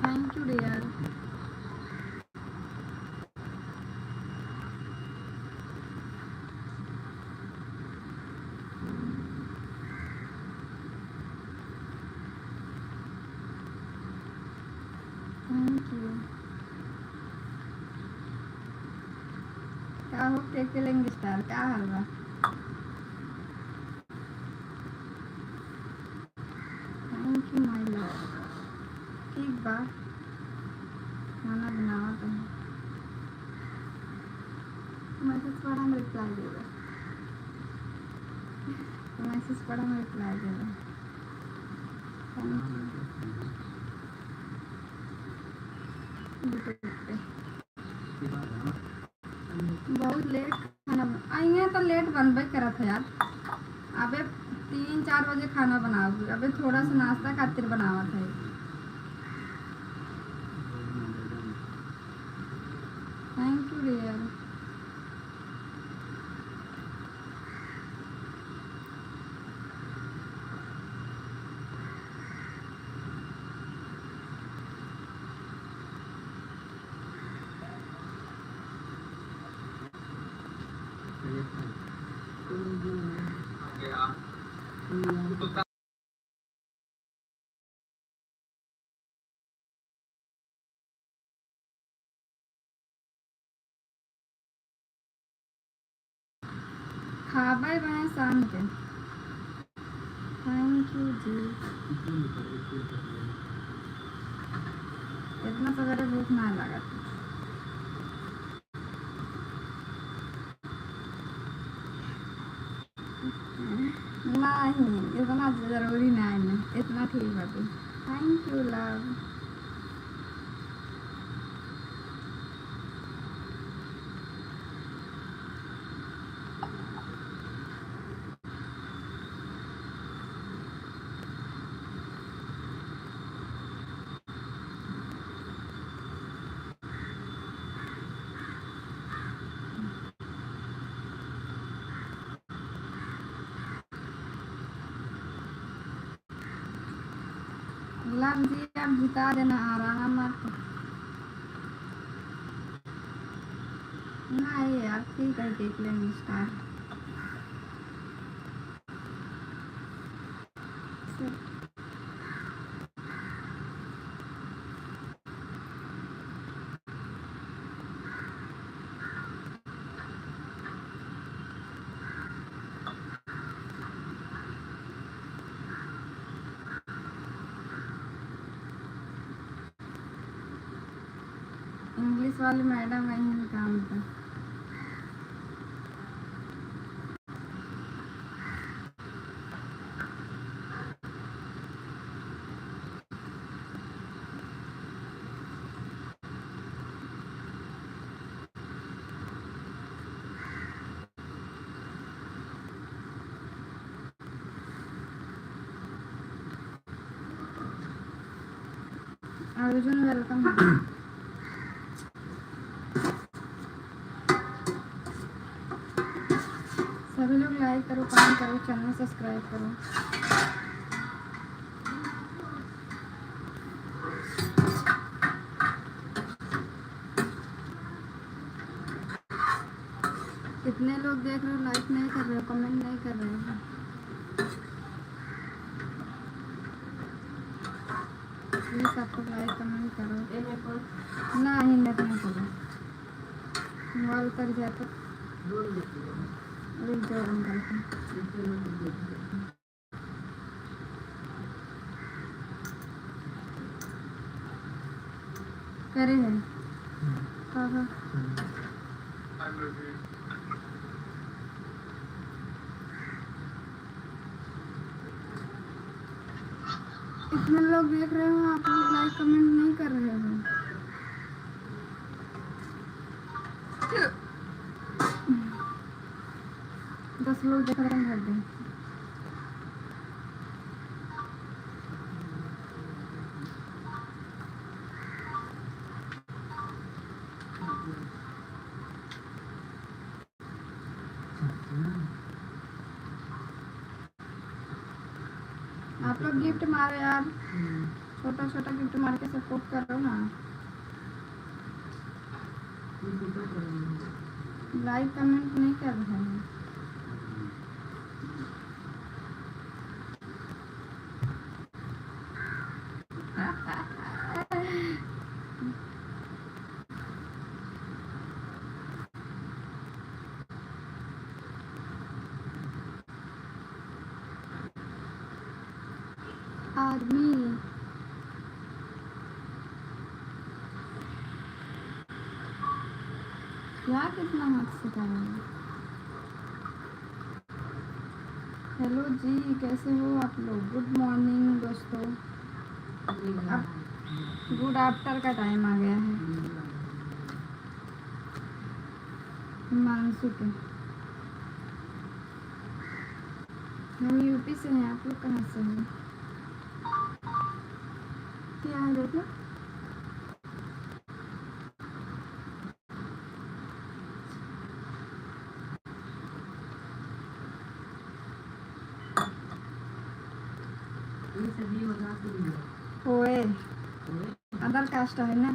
Thank you dear. Thank you. क्या हो cake लेंगे स्टार, क्या हाल बा? Thank you my love. ठीक बा, खाना बनावा तो मैसेज पढ़ा में रिप्लाई देगा, मैसेज पढ़ा में रिप्लाई देगा। Thank you. बहुत लेट खाना आइए तो लेट बनबे करत है यार। अबे 3-4 बजे खाना बनाओगे, अबे थोड़ा सा नाश्ता खातिर बनावत है। Thank you dear. खाबे बने शाम के। थैंक यू जी। इतना सवेरे भूख ना लगत। नहीं इतना जरूरी नहीं है, इतना ठीक बाटे। Thank you love. लव जी आप जिता देना आराम मत। नहीं यार ठीक है, देख लेंगे स्टार। इंग्लिश वाली मैडम वहीं काम पर। अर्जुन वेलकम। सभी लोग लाइक करो, कमेंट करो, चैनल सब्सक्राइब करो। कितने लोग देख रहे हो, लाइक नहीं कर रहे हो, कमेंट नहीं कर रहे हो। प्लीज आप लोग लाइक कमेंट करो। नहीं नेट नहीं करो, मोबाइल कर जाए तो रुक जाओ बंद करके। करे है हाँ हाँ। इतने लोग देख रहे हो, आप लोग लाइक कमेंट नहीं कर रहे हो। दस लोग देख रहे हैं, भर दें। आप लोग गिफ्ट मारो यार। छोटा छोटा गिफ्ट मार के सपोर्ट करो ना। लाइक कमेंट नहीं कर रहे हैं। आदमी क्या कितना हाथ से कर रहे हैं। हेलो जी, कैसे हो आप लोग? गुड मॉर्निंग दोस्तों। अब गुड आफ्टर का टाइम आ गया है हिमांशु के। हम यूपी से हैं, आप लोग कहाँ से हैं? क्या है देखो? ओए अदर कास्ट है ना,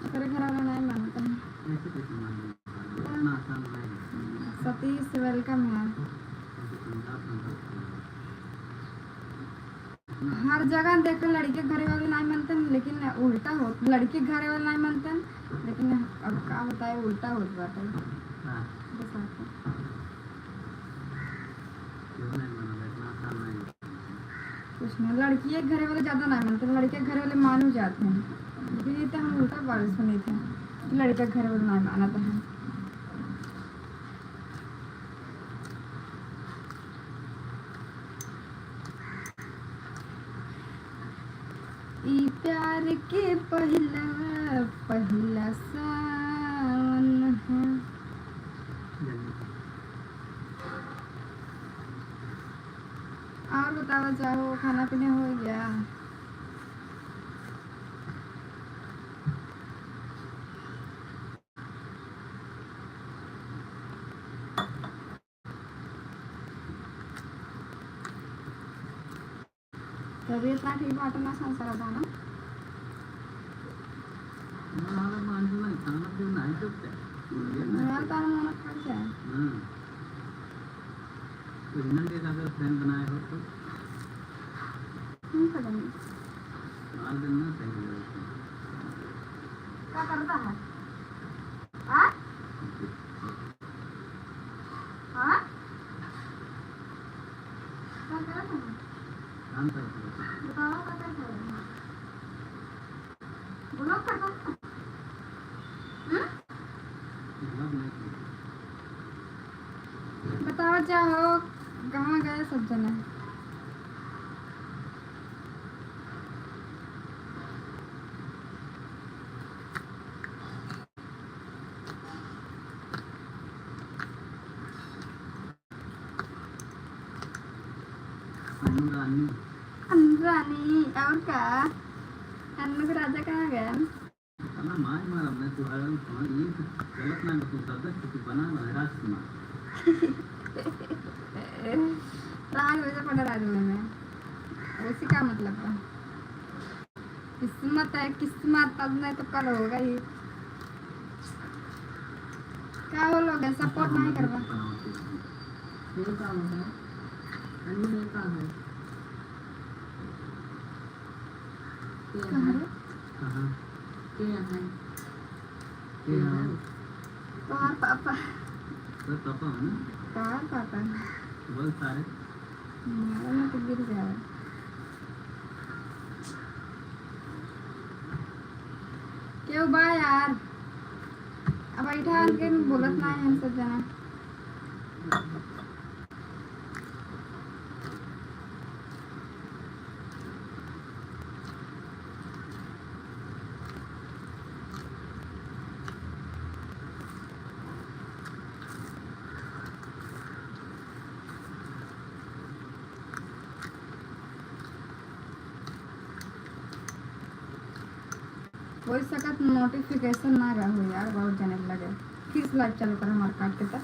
तेरे घर वाला नहीं मानता है। सतीश वेलकम है। हर जगह देख लड़के के घरे वाले नहीं मानते, लेकिन उल्टा हो, लड़के के घरे वाले नहीं मानते, लेकिन अब क्या बताए उल्टा हो जाता है। कुछ नहीं, लड़की के घरे वाले ज़्यादा नहीं मानते, लड़के के घरे वाले मान जाते हैं। लेकिन ये तो हम उल्टा बात सुने थे कि लड़के के घरे वाले नहीं मानते हैं। ई प्यार के पहला पहला सावन है। और बताओ, चाहो खाना पीना हो गया? तबीयत ना ठीक बाटना संसार था ना। फ्रेंड बनाए हो तो क्या करता है? बताओ चाहो कहाँ गए सब जने? अनुरानी और क्या? अन्नू के राजा कहाँ गए? मार मार अपने तुम्हारा ये गलत ना तू सदस्य तू बना राजकुमार राज वैसे पड़ा राजू में, उसी का मतलब है किस्मत है, किस्मत तब नहीं तो कल होगा ही। क्या वो लोग सपोर्ट नहीं करवा? मेरे काम है अन्य मेरे काम है कहाँ तुम्हार पापा तो पापा है ना? तुम्हार पापा बोल सारे हमारा में तो गिर जाए। क्यों बा यार, अब बैठा के बोलत ना है हम सब जना। कोई सकत नोटिफिकेशन ना रहो यार, बहुत जाने लगे। किस लाइव चालू कर हमारे काट के तक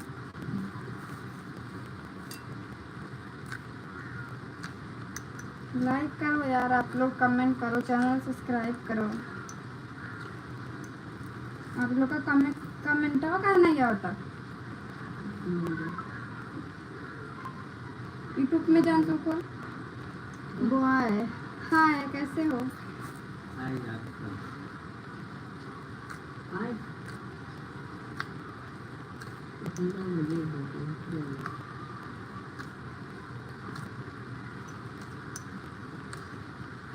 लाइक करो यार, आप लोग कमेंट करो, चैनल सब्सक्राइब करो। आप लोग का कमेंट का नहीं आता यूट्यूब में जान तो को बुआए। हाय, कैसे हो? हाय यार हाय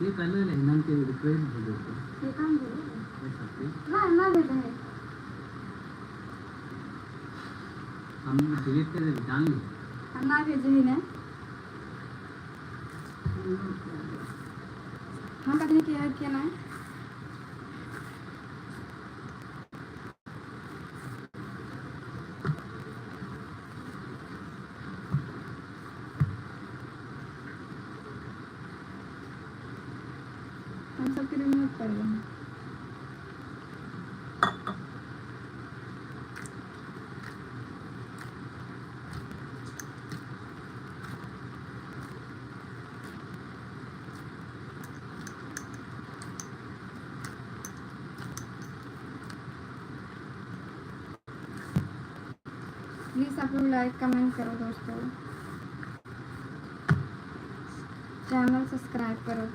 ये पहले लेना के रिक्वेस्ट भेजो तो ये काम करो ये सकते ना भेजे है। हम डिलीट कर दे जान ली ना भेजे ही ना, हम कहीं किया ना है। हम सबके रिमूव कर रहे हैं। प्लीज़ आप लोग लाइक कमेंट करो दोस्तों, चैनल सब्सक्राइब करो।